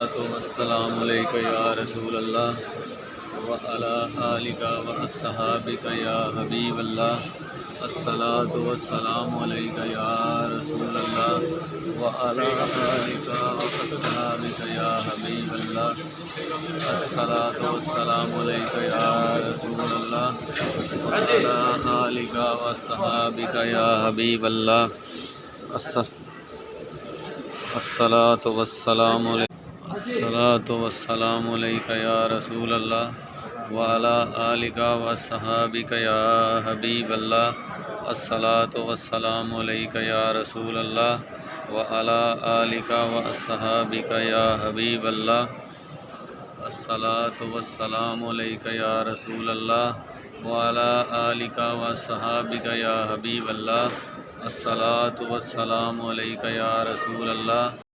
अस्सलामु अलैका या रसूल अल्लाह व अला आलिका व अस्सहाबिका या हबीब अल्लाह। अस्सलातु वस्सलामु अलैका या रसूल अल्लाह व अला आलिका व अस्सहाबिका या हबीब अल्लाह। अस्सलातु वस्सलामु अलैका या रसूल अल्लाह व अला आलिका व अस्सहाबिका या हबीब अल्लाह। अस्सलातु वस्सलामु अस्सलातु वस्सलामु अलैका या रसूल अल्लाह व अला आलिका व अस्सहाबिका या हबीब अल्लाह। अस्सलातु वस्सलामु अलैका या रसूल अल्लाह व अला आलिका व अस्सहाबिका या हबीब अल्लाह। अस्सलातु वस्सलामु अलैका या रसूल अल्लाह व अला आलिका व अस्सहाबिका या हबीब अल्लाह। अस्सलातु वस्सलामु अलैका या रसूल अल्लाह।